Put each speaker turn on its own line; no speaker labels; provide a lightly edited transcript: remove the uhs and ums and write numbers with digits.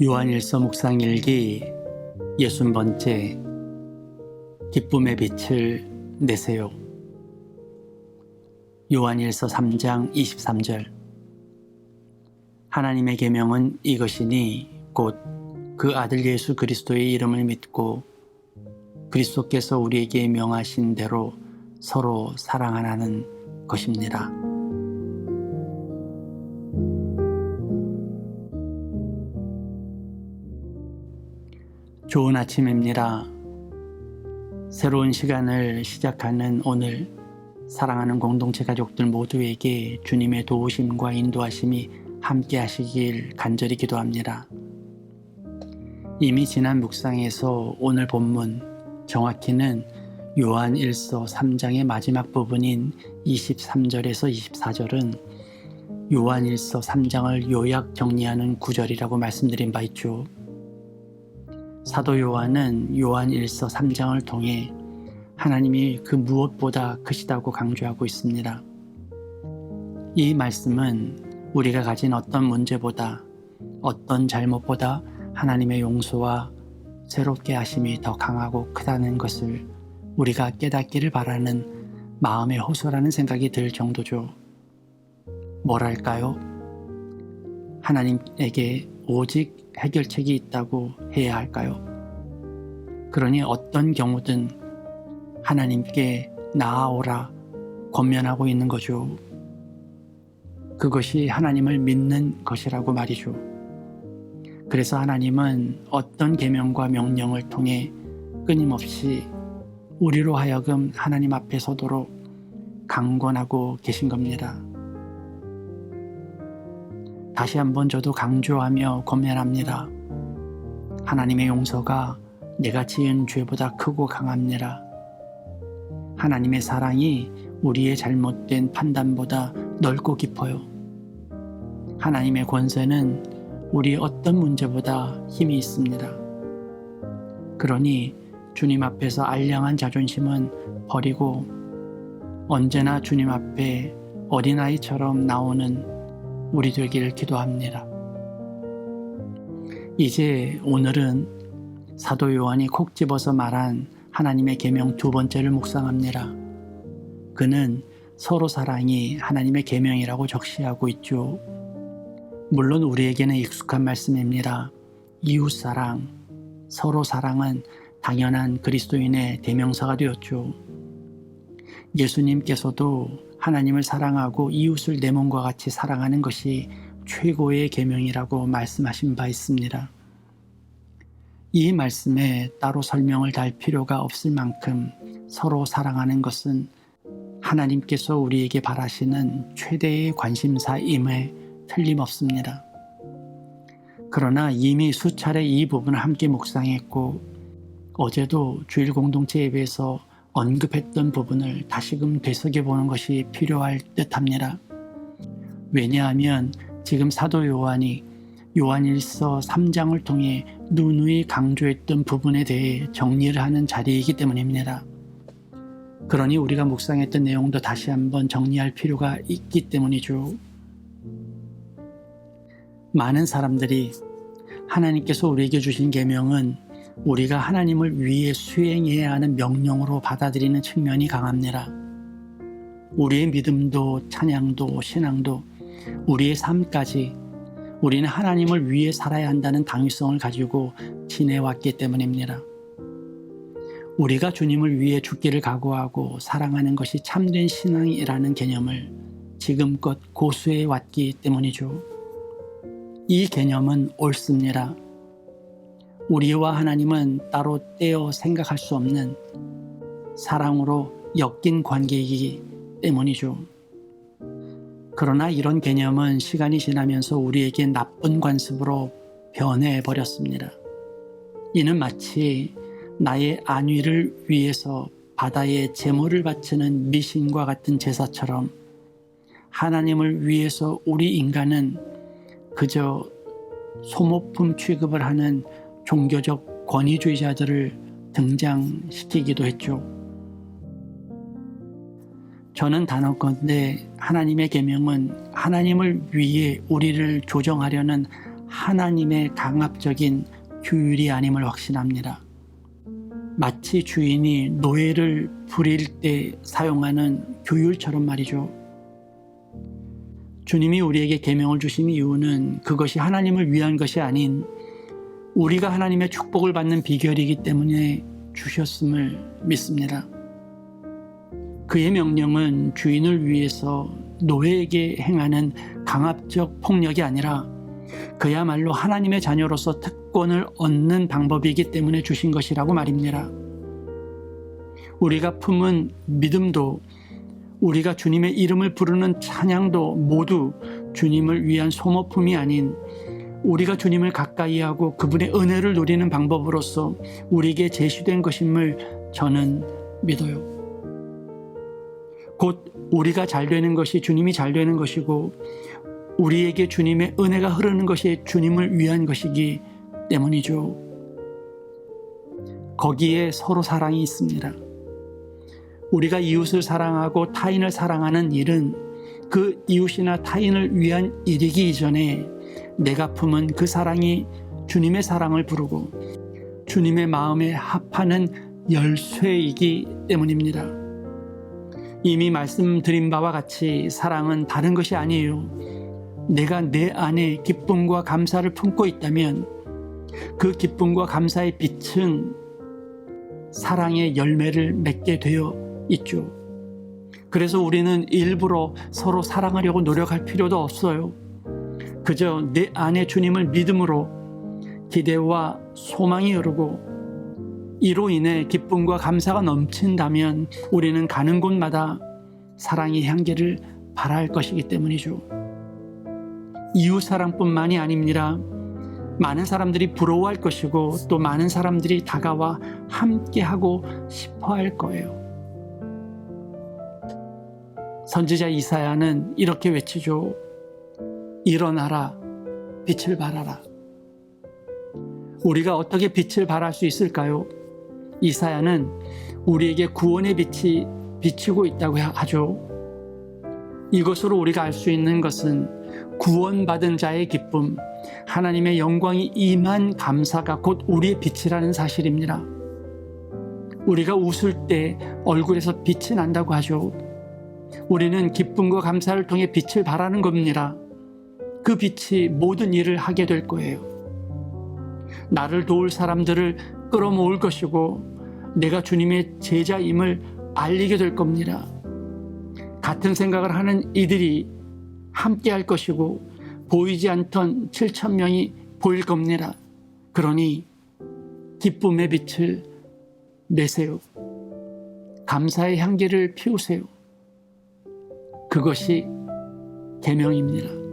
요한일서 묵상일기 60번째 기쁨의 빛을 내세요. 요한일서 3장 23절 하나님의 계명은 이것이니 곧 그 아들 예수 그리스도의 이름을 믿고 그리스도께서 우리에게 명하신 대로 서로 사랑하라는 것입니다. 좋은 아침입니다. 새로운 시간을 시작하는 오늘, 사랑하는 공동체 가족들 모두에게 주님의 도우심과 인도하심이 함께 하시길 간절히 기도합니다. 이미 지난 묵상에서 오늘 본문, 정확히는 요한일서 3장의 마지막 부분인 23절에서 24절은 요한일서 3장을 요약 정리하는 구절이라고 말씀드린 바 있죠. 사도 요한은 요한일서 3장을 통해 하나님이 그 무엇보다 크시다고 강조하고 있습니다. 이 말씀은 우리가 가진 어떤 문제보다, 어떤 잘못보다 하나님의 용서와 새롭게 하심이 더 강하고 크다는 것을 우리가 깨닫기를 바라는 마음의 호소라는 생각이 들 정도죠. 뭐랄까요? 하나님에게 오직 해결책이 있다고 해야 할까요? 그러니 어떤 경우든 하나님께 나아오라 권면하고 있는 거죠. 그것이 하나님을 믿는 것이라고 말이죠. 그래서 하나님은 어떤 계명과 명령을 통해 끊임없이 우리로 하여금 하나님 앞에 서도록 강권하고 계신 겁니다. 다시 한번 저도 강조하며 권면합니다. 하나님의 용서가 내가 지은 죄보다 크고 강합니다. 하나님의 사랑이 우리의 잘못된 판단보다 넓고 깊어요. 하나님의 권세는 우리 어떤 문제보다 힘이 있습니다. 그러니 주님 앞에서 알량한 자존심은 버리고 언제나 주님 앞에 어린아이처럼 나오는 우리 되기를 기도합니다. 이제 오늘은 사도 요한이 콕 집어서 말한 하나님의 계명 두 번째를 묵상합니다. 그는 서로 사랑이 하나님의 계명이라고 적시하고 있죠. 물론 우리에게는 익숙한 말씀입니다. 이웃사랑, 서로 사랑은 당연한 그리스도인의 대명사가 되었죠. 예수님께서도 하나님을 사랑하고 이웃을 내 몸과 같이 사랑하는 것이 최고의 계명이라고 말씀하신 바 있습니다. 이 말씀에 따로 설명을 달 필요가 없을 만큼 서로 사랑하는 것은 하나님께서 우리에게 바라시는 최대의 관심사임에 틀림없습니다. 그러나 이미 수차례 이 부분을 함께 묵상했고 어제도 주일 공동체 예배에서 언급했던 부분을 다시금 되새겨보는 것이 필요할 듯합니다. 왜냐하면 지금 사도 요한이 요한일서 3장을 통해 누누이 강조했던 부분에 대해 정리를 하는 자리이기 때문입니다. 그러니 우리가 묵상했던 내용도 다시 한번 정리할 필요가 있기 때문이죠. 많은 사람들이 하나님께서 우리에게 주신 계명은 우리가 하나님을 위해 수행해야 하는 명령으로 받아들이는 측면이 강합니다. 우리의 믿음도 찬양도 신앙도 우리의 삶까지 우리는 하나님을 위해 살아야 한다는 당위성을 가지고 지내왔기 때문입니다. 우리가 주님을 위해 죽기를 각오하고 사랑하는 것이 참된 신앙이라는 개념을 지금껏 고수해 왔기 때문이죠. 이 개념은 옳습니다. 우리와 하나님은 따로 떼어 생각할 수 없는 사랑으로 엮인 관계이기 때문이죠. 그러나 이런 개념은 시간이 지나면서 우리에게 나쁜 관습으로 변해버렸습니다. 이는 마치 나의 안위를 위해서 바다에 제물을 바치는 미신과 같은 제사처럼 하나님을 위해서 우리 인간은 그저 소모품 취급을 하는 종교적 권위주의자들을 등장시키기도 했죠. 저는 단언컨대 하나님의 계명은 하나님을 위해 우리를 조정하려는 하나님의 강압적인 규율이 아님을 확신합니다. 마치 주인이 노예를 부릴 때 사용하는 규율처럼 말이죠. 주님이 우리에게 계명을 주신 이유는 그것이 하나님을 위한 것이 아닌 우리가 하나님의 축복을 받는 비결이기 때문에 주셨음을 믿습니다. 그의 명령은 주인을 위해서 노예에게 행하는 강압적 폭력이 아니라 그야말로 하나님의 자녀로서 특권을 얻는 방법이기 때문에 주신 것이라고 말입니다. 우리가 품은 믿음도 우리가 주님의 이름을 부르는 찬양도 모두 주님을 위한 소모품이 아닌 우리가 주님을 가까이 하고 그분의 은혜를 누리는 방법으로서 우리에게 제시된 것임을 저는 믿어요. 곧 우리가 잘 되는 것이 주님이 잘 되는 것이고 우리에게 주님의 은혜가 흐르는 것이 주님을 위한 것이기 때문이죠. 거기에 서로 사랑이 있습니다. 우리가 이웃을 사랑하고 타인을 사랑하는 일은 그 이웃이나 타인을 위한 일이기 이전에 내가 품은 그 사랑이 주님의 사랑을 부르고 주님의 마음에 합하는 열쇠이기 때문입니다. 이미 말씀드린 바와 같이 사랑은 다른 것이 아니에요. 내가 내 안에 기쁨과 감사를 품고 있다면 그 기쁨과 감사의 빛은 사랑의 열매를 맺게 되어 있죠. 그래서 우리는 일부러 서로 사랑하려고 노력할 필요도 없어요. 그저 내 안에 주님을 믿음으로 기대와 소망이 흐르고 이로 인해 기쁨과 감사가 넘친다면 우리는 가는 곳마다 사랑의 향기를 발할 것이기 때문이죠. 이웃 사랑뿐만이 아닙니다. 많은 사람들이 부러워할 것이고 또 많은 사람들이 다가와 함께하고 싶어할 거예요. 선지자 이사야는 이렇게 외치죠. 일어나라, 빛을 발하라. 우리가 어떻게 빛을 발할 수 있을까요? 이사야는 우리에게 구원의 빛이 비치고 있다고 하죠. 이것으로 우리가 알 수 있는 것은 구원받은 자의 기쁨, 하나님의 영광이 임한 감사가 곧 우리의 빛이라는 사실입니다. 우리가 웃을 때 얼굴에서 빛이 난다고 하죠. 우리는 기쁨과 감사를 통해 빛을 발하는 겁니다. 그 빛이 모든 일을 하게 될 거예요. 나를 도울 사람들을 끌어모을 것이고 내가 주님의 제자임을 알리게 될 겁니다. 같은 생각을 하는 이들이 함께 할 것이고 보이지 않던 7,000명이 보일 겁니다. 그러니 기쁨의 빛을 내세요. 감사의 향기를 피우세요. 그것이 계명입니다.